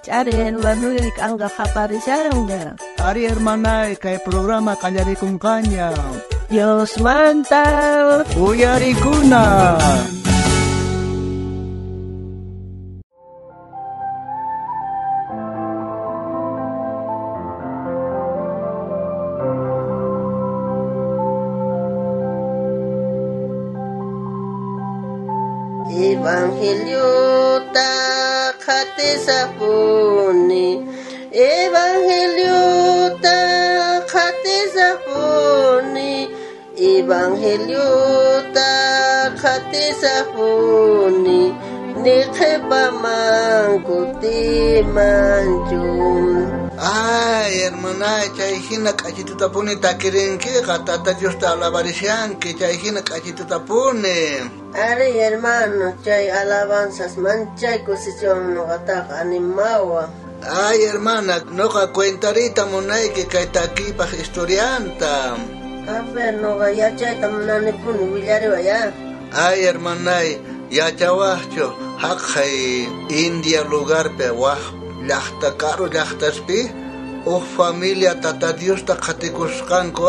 Charen, Manuel, Anga Japarizaron. Ari hermana, kay programa kanyari kung kanya. Dios manta. Uyari kuna. Evangelio ta khatesapuni, Evangelio ta khatesapuni, Evangelio ta khatesapuni, nikhepaman kutimanjum. Ay, hermana, chayhina kachituta puni takirinki, gatata Dios ta alabarishanki, chayhina kachituta puni. Ari hermano, chay alabanzas manchay kusichon nogataq animawa. Ay, hermana, noga cuentarita monayki kay takipas historianta. A ver, noga yachayta munanipuni willariwa ya. Ay, hermana, yachawahcho, haqhay India lugar pe wah. Llaqta caro llaqtaspi familia tata Dios ta qatikusqanku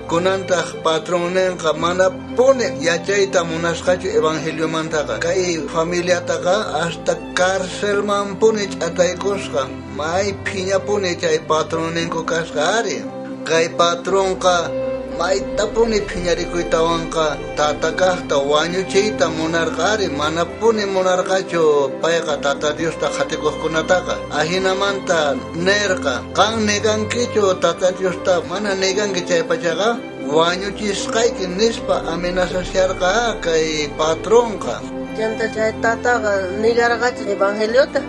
kunantaq patronenqa mana pune yachayta munasqachu evangelio mantaqa kay familiataqa hasta cárcelman pune ch'ataykusqa may phiña pune chay patronenku kasqa ari kay patronqa mayta pune phiñarikuytawanqa tatakaqta wañuchiyta munarqari mana pune munarqachu payqa tata Diosta qhatikuqkunataqa ahinamanta nerqa qan negankichu tata Diosta mana neganki chay pachaqa wañuchisqayki nispa amenazasharqa kay patronqa Chanta chay tataqa nigarqachu evangeliota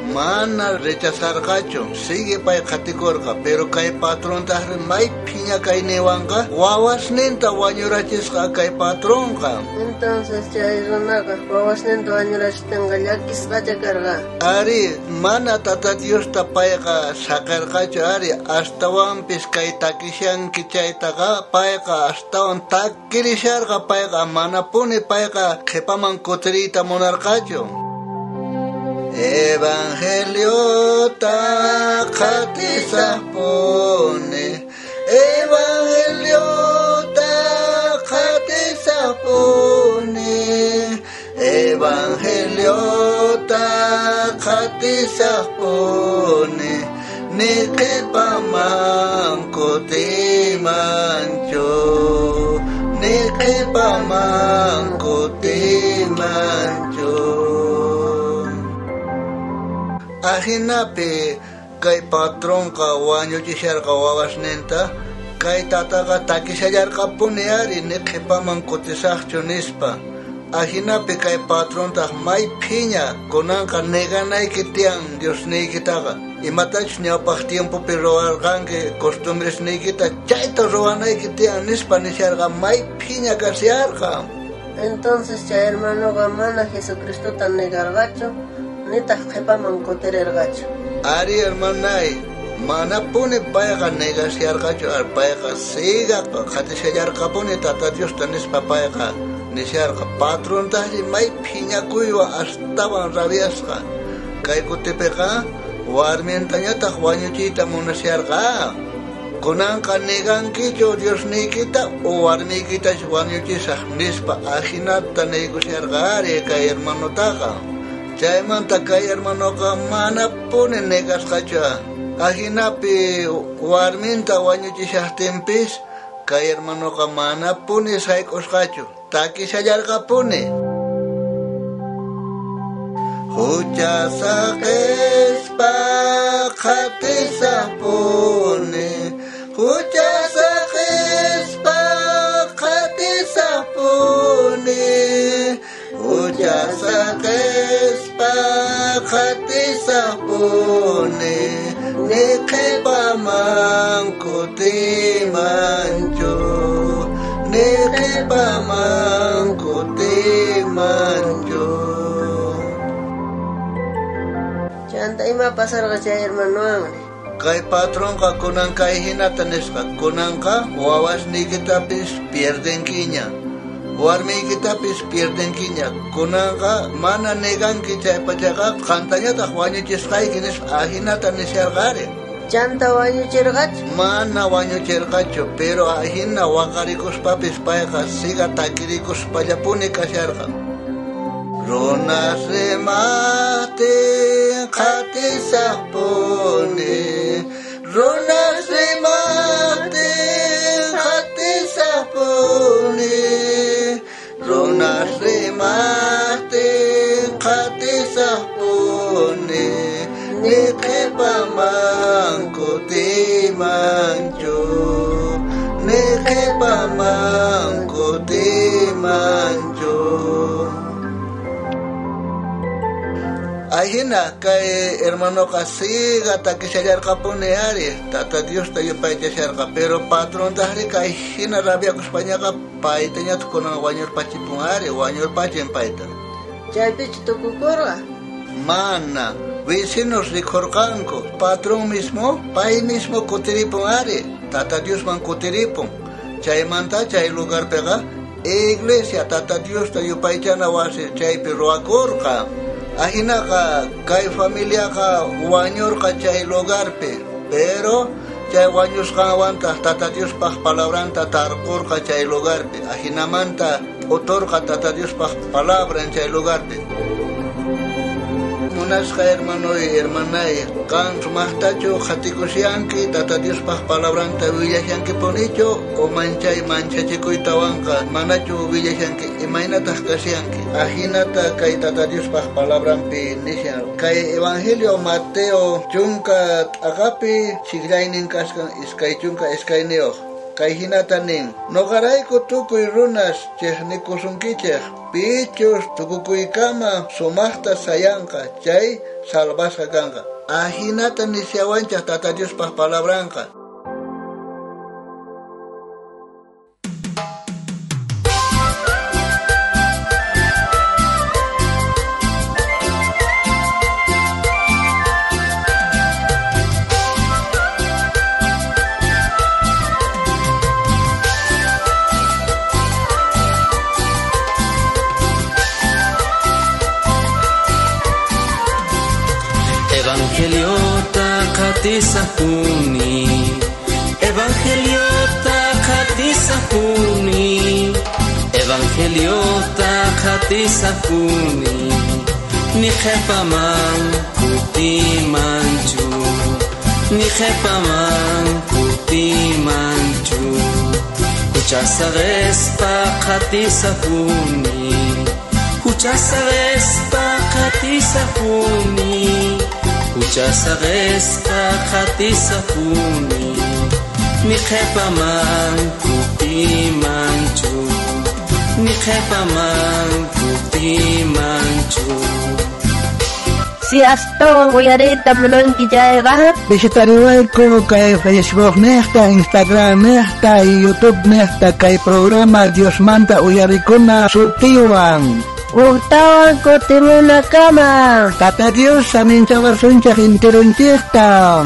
mana rechazarqachu sigue pay qhatikurqa pero kay patron tahri may phiña kay niwanqa wawasninta wañurachisqa kay patronqa entonces chay runaqa wawasninta wañurachishtinqa llakisqacha karqa ari mana tata Diosta payqa saqarqachu ari astawanpis kay takishanki chaytaqa payqa astawan takirisharqa payqa mana puni payqa qhipaman kutiriyta munarqachu Evangelio ta khatisapone Evangelio ta khatisapone Evangelio ta khatisapone Nikipaman kutimancho Nikipaman kutimancho Ahinapi kay patronqa wañuchisharqa wawasninta kay tataqa takishallarqa puni ari niqhipaman kutisaqchu nispa ahinapi kay patronta may phiña kunanqa neganayki tiyan Diosniykitaqa imatachus ñawpaq tiempopi ruwarqanki costumbresniykita chayta ruwanayki tiyan nispa nisharqa may phiña kasiyarqa entonces chay hermanoqa mana Jesucristota negarqachu nitaq qhipaman kutirirqachu ari hermanay mana puni payqa negasiarqachu payqa siga qatishallarqapuni tata Diosta nispa payqa nisharqa patrontaqri may phiñakuywa astawan rabiasqa kay kutipiqa warmintañataq wañuchiyta munasharqa kunanqa negankichu Diosniykita o warmiykitash wañuchisaq nispa ahinata neykusharqari kay hermanotaqa chaymanta kay hermanoqa mana puni negasqachu ahinapi warminta wañuchishaqtinpis kay hermanoqa mana puni sayk'usqachu takishallarqapuni huchasaqispa qatisapuni huchasaqispa qatisapuni huchasaqispa qatisapuni niqhipaman kutimanchu niqhipaman kutimanchu chanta ima pasarqa chay hermanowanmi kay patronqa kunanqa hinata nisqa kunanqa wawasniykitapis pierdenkiña warmiykitapis pierdenkiña kunanqa mana neganki chaypachaqa qantañataq wañuchisqayki nispa ahinata nisharqari. Chanta wañuchirqach? Mana wañuchirqachu, pero ahina waqarikuspapis payqa siga takirikuspallapuni kasharqa. Runas rimatin qatisaqpuni, runas rimatin qatisaqpuni, runas rimatin qatisaqpuni, niqipaman kutimanchu, niqipaman kutimanchu. Ahina kay hermano siga takishallarqapuni ari tata Dios tayupaychasharqa, pero patrón tahri kay hina rabiakuspañaqa paytañata kunan wañurpachipun ari wañurpachin payta. Chaypich tukukurqa? Mana, vecinos rikurqanku, patrón mismo, pay mismo kutiripun ari, tata Dios man kutiripun. Chaymanta chay lugar pega iglesia tata Dios tayupaychana wasi chaypi ruakurqa. Ahinaqa kay familiaqa wañurqa chay lugarpi, pero chay wañusqanwanta tata Diospaq palabranta tarqurqa chay lugarpi, ahinamanta uturqa tata Diospaq palabra chay lugarpi. Munasqa hermano y hermanay, kan sumaqtachu qhatikusyanki tata Diospaq palabranta willashanki punichu o manchachikuytawanqa manachu willashanki imaynataq kasyanki. Ahinata kay tata Diospaq palabranpi nishan kay Evangelio Mateo chunka t'aqapi chiklaynin kaskan iskay chunka iskayniyuq. Kay hinata nin, noqarayku tukuy runas chiqnikusunkichik, pichus tukukuykama sumaqta sayanqa, chay salvasqa kanqa. Ahinata nisyawanchaq tata Diospaq palabranqa. Evangeliota khatisapuni niqepaman kutimanchu, niqepaman kutimanchu. Huchasarespa khatisapuni, huchasarespa khatisapuni, huchasarespa khatisapuni, niqepaman kutimanchu, niqepaman kutimanchu. Si hasta voy a también que ya era. Visitaruayku kay Facebook nesta, Instagram nesta y YouTube nesta kay programa Dios manda uyarikuna sutiwan. Gustawan ko timuna kama. Tata Dios amin sa versuncha hintirunchista.